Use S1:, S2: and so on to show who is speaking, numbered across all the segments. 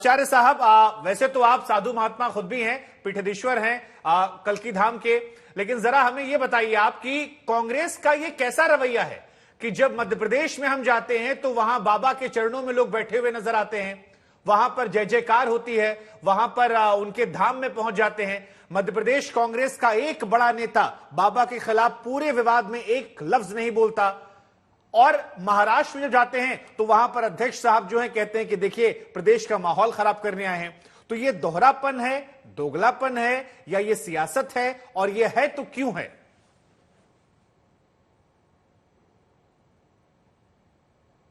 S1: आचार्य साहब, वैसे तो आप साधु महात्मा खुद भी हैं, पीठाधीश्वर हैं कल्की धाम के, लेकिन जरा हमें यह बताइए आप कि कांग्रेस का ये कैसा रवैया है कि जब मध्य प्रदेश में हम जाते हैं तो वहां बाबा के चरणों में लोग बैठे हुए नजर आते हैं, वहां पर जय जयकार होती है, वहां पर उनके धाम में पहुंच जाते हैं। मध्य प्रदेश कांग्रेस का एक बड़ा नेता बाबा के खिलाफ पूरे विवाद में एक लफ्ज नहीं बोलता, और महाराष्ट्र में जब जाते हैं तो वहां पर अध्यक्ष साहब जो है कहते हैं कि देखिए प्रदेश का माहौल खराब करने आए हैं। तो ये दोहरापन है, दोगलापन है, या ये सियासत है, और ये है तो क्यों है?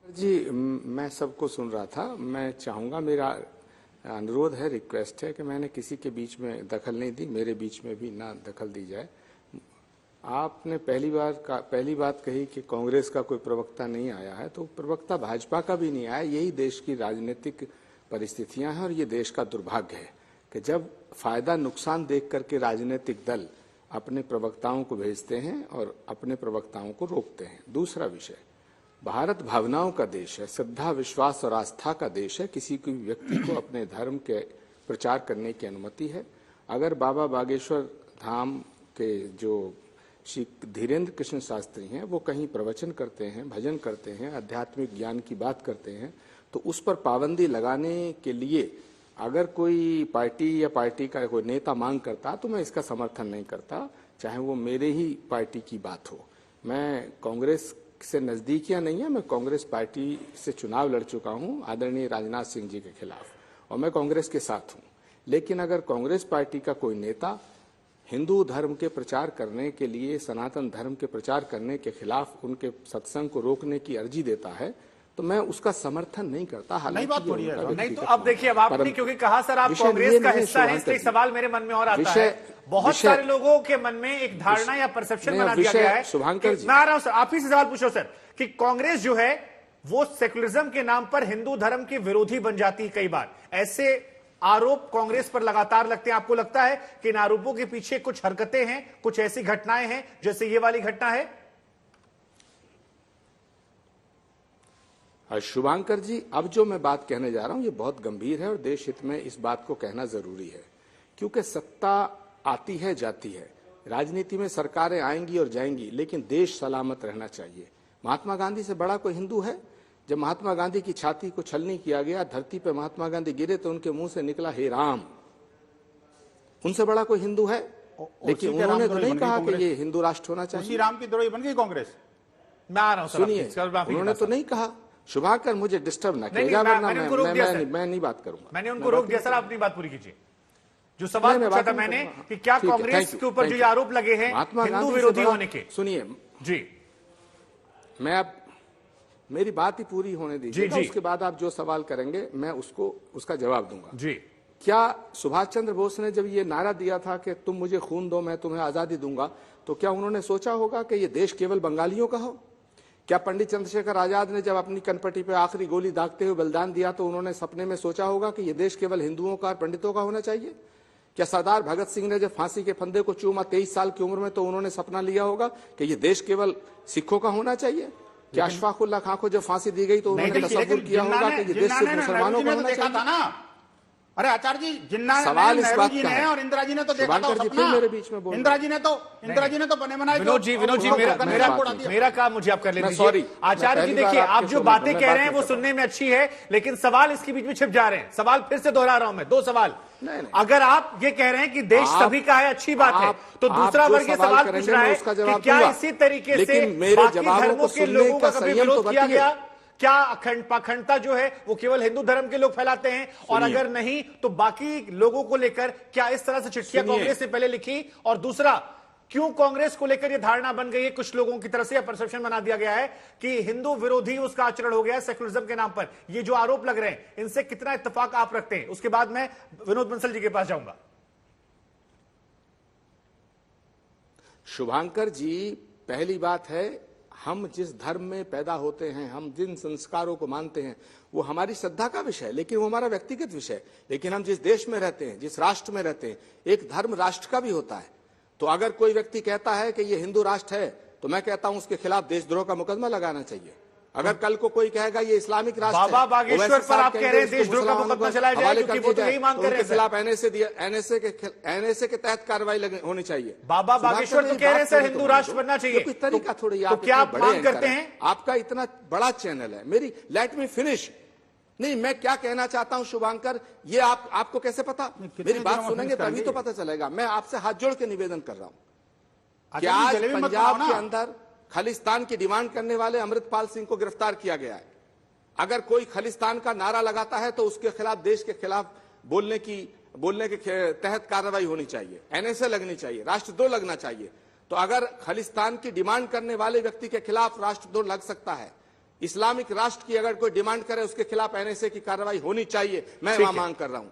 S2: जी, मैं सबको सुन रहा था। मैं चाहूंगा, मेरा अनुरोध है, रिक्वेस्ट है कि मैंने किसी के बीच में दखल नहीं दी, मेरे बीच में भी ना दखल दी जाए। आपने पहली बात कही कि कांग्रेस का कोई प्रवक्ता नहीं आया है, तो प्रवक्ता भाजपा का भी नहीं आया। यही देश की राजनीतिक परिस्थितियां हैं और ये देश का दुर्भाग्य है कि जब फायदा नुकसान देख करके राजनीतिक दल अपने प्रवक्ताओं को भेजते हैं और अपने प्रवक्ताओं को रोकते हैं। दूसरा विषय, भारत भावनाओं का देश है, श्रद्धा विश्वास और आस्था का देश है। किसी भी व्यक्ति को अपने धर्म के प्रचार करने की अनुमति है। अगर बाबा बागेश्वर धाम के जो श्री धीरेन्द्र कृष्ण शास्त्री हैं, वो कहीं प्रवचन करते हैं, भजन करते हैं, आध्यात्मिक ज्ञान की बात करते हैं, तो उस पर पाबंदी लगाने के लिए अगर कोई पार्टी या पार्टी का कोई नेता मांग करता तो मैं इसका समर्थन नहीं करता, चाहे वो मेरे ही पार्टी की बात हो। मैं कांग्रेस से नजदीकियां नहीं है, मैं कांग्रेस पार्टी से चुनाव लड़ चुका हूं आदरणीय राजनाथ सिंह जी के खिलाफ, और मैं कांग्रेस के साथ हूं। लेकिन अगर कांग्रेस पार्टी का कोई नेता हिंदू धर्म के प्रचार करने के लिए, सनातन धर्म के प्रचार करने के खिलाफ उनके सत्संग को रोकने की अर्जी देता है, तो मैं उसका समर्थन नहीं करता।
S1: नहीं बात हो रही है, नहीं तो अब देखिए, अब आपने क्योंकि कहा सर आप कांग्रेस का हिस्सा है, इसलिए सवाल मेरे मन में और आता है। बहुत सारे लोगों के मन में एक धारणा या परसेप्शन बना दिया गया है।
S2: शुभांकर जी,
S1: मैं आ रहा हूं सर, आप ही से सवाल पूछो सर, कि कांग्रेस जो है वो सेकुलरिज्म के नाम पर हिंदू धर्म की विरोधी बन जाती है। कई बार ऐसे आरोप कांग्रेस पर लगातार लगते हैं। आपको लगता है कि इन आरोपों के पीछे कुछ हरकतें हैं, कुछ ऐसी घटनाएं हैं जैसे ये वाली घटना है?
S2: शुभांकर जी, अब जो मैं बात कहने जा रहा हूं ये बहुत गंभीर है और देश हित में इस बात को कहना जरूरी है, क्योंकि सत्ता आती है जाती है, राजनीति में सरकारें आएंगी और जाएंगी, लेकिन देश सलामत रहना चाहिए। महात्मा गांधी से बड़ा कोई हिंदू है? जब महात्मा गांधी की छाती को छलनी किया गया, धरती पर महात्मा गांधी गिरे तो उनके मुंह से निकला हे राम। उन्नसे बड़ा कोई हिंदू है? लेकिन उन्होंने तो नहीं कहा कि ये हिंदू राष्ट्र होना चाहिए।
S1: उसी राम की द्रोही बन गई कांग्रेस। मैं आ रहा हूं,
S2: सुनिए, उन्होंने तो नहीं कहा। शुभाकर, मुझे डिस्टर्ब ना कीजिएगा, वरना मैं नहीं बात करूंगा।
S1: मैंने उनको रोक दिया सर, आप अपनी बात पूरी कीजिए। जो सवाल पूछा था मैंने कि क्या कांग्रेस के ऊपर जो आरोप लगे हैं हिंदू विरोधी होने के।
S2: सुनिए
S1: जी,
S2: मैं अब मेरी बात ही पूरी होने दीजिए, उसके बाद आप जो सवाल करेंगे मैं उसका जवाब दूंगा।
S1: जी,
S2: क्या सुभाष चंद्र बोस ने जब ये नारा दिया था कि तुम मुझे खून दो मैं तुम्हें आजादी दूंगा, तो क्या उन्होंने सोचा होगा कि ये देश केवल बंगालियों का हो? क्या पंडित चंद्रशेखर आजाद ने जब अपनी कनपटी पे आखिरी गोली दागते हुए बलिदान दिया तो उन्होंने सपने में सोचा होगा कि ये देश केवल हिंदुओं का और पंडितों का होना चाहिए? क्या सरदार भगत सिंह ने जब फांसी के फंदे को चूमा 23 साल की उम्र में, तो उन्होंने सपना लिया होगा कि ये देश केवल सिखों का होना चाहिए? क्या अशफाकुल्ला खां को जब फांसी दी गई तो उन्होंने तसव्वुर किया होगा कि ये देश सिर्फ मुसलमानों का होना चाहिए?
S1: अरे आचार्य जी, जिन्ना
S2: सवाल इस बात
S1: जी
S2: का
S1: ने
S2: है
S1: और इंदिरा जी ने तो देखा था
S2: सपना। मेरे बीच में
S1: इंदिरा जी ने तो बने बनाए। विनोद जी, मेरा काम मुझे आप कर लेते हैं। आचार्य जी देखिए, आप जो बातें कह रहे हैं वो सुनने में अच्छी है, लेकिन सवाल इसके बीच में छिप जा रहे हैं। सवाल फिर से दोहरा रहा हूं मैं, दो सवाल। अगर आप ये कह रहे हैं कि देश सभी का है, अच्छी बात है, तो दूसरा वर्ग ये सवाल पूछ रहा है कि क्या इसी तरीके से बाकी धर्मों के लोगों का कभी विरोध किया गया? क्या पाखंडता जो है वो केवल हिंदू धर्म के लोग फैलाते हैं? और अगर नहीं तो बाकी लोगों को लेकर क्या इस तरह से चिट्ठियां कांग्रेस ने पहले लिखी? और दूसरा, क्यों कांग्रेस को लेकर यह धारणा बन गई है कुछ लोगों की तरफ से, या परसेप्शन बना दिया गया है कि हिंदू विरोधी उसका आचरण हो गया है सेकुलरिज्म के नाम पर? ये जो आरोप लग रहे हैं, इनसे कितना इत्तेफाक आप रखते हैं? उसके बाद मैं विनोद बंसल जी के पास जाऊंगा।
S2: शुभांकर जी, पहली बात है, हम जिस धर्म में पैदा होते हैं, हम जिन संस्कारों को मानते हैं, वो हमारी श्रद्धा का विषय है, लेकिन वो हमारा व्यक्तिगत विषय है। लेकिन हम जिस देश में रहते हैं, जिस राष्ट्र में रहते हैं, एक धर्म राष्ट्र का भी होता है। तो अगर कोई व्यक्ति कहता है कि ये हिंदू राष्ट्र है, तो मैं कहता हूं उसके खिलाफ देशद्रोह का मुकदमा लगाना चाहिए।
S3: अगर कल को कोई कहेगा ये इस्लामिक राष्ट्र
S1: बाबा
S3: है,
S1: बागेश्वर
S3: ओवैसी
S1: पर
S3: साहब
S1: आप कह
S3: कहेंगे
S1: रहे हैं
S3: उसको
S1: देशद्रोह का
S3: मुसलमानों
S1: मुकदमा
S3: को
S1: चलाया जाए,
S3: हवाले
S1: क्योंकि
S3: कर
S1: वो
S3: दिया
S1: तो यही मांग कर
S3: जाए,
S1: रहे हैं
S3: उनके खिलाफ एनएसए के तहत कार्रवाई होनी चाहिए।
S1: बाबा बागेश्वर तो कह रहे हैं सर हिंदू राष्ट्र बनना चाहिए।
S3: कोई तरीका थोड़ी,
S1: तो क्या आप मांग करते हैं?
S3: आपका इतना बड़ा चैनल है, मेरी लेट मी फिनिश। नहीं, मैं क्या कहना चाहता हूं शुभांकर, ये आपको कैसे पता? मेरी बात सुनेंगे तभी तो पता चलेगा। मैं आपसे हाथ जोड़ के निवेदन कर रहा हूं कि आज पंजाब के अंदर खालिस्तान की डिमांड करने वाले अमृतपाल सिंह को गिरफ्तार किया गया है। अगर कोई खालिस्तान का नारा लगाता है तो उसके खिलाफ, देश के खिलाफ बोलने के तहत कार्रवाई होनी चाहिए, एनएसए लगनी चाहिए, राष्ट्रद्रोह लगना चाहिए। तो अगर खालिस्तान की डिमांड करने वाले व्यक्ति के खिलाफ राष्ट्रद्रोह लग सकता है, इस्लामिक राष्ट्र की अगर कोई डिमांड करे उसके खिलाफ एनएसए की कार्रवाई होनी चाहिए, मैं वहां मांग कर रहा हूं।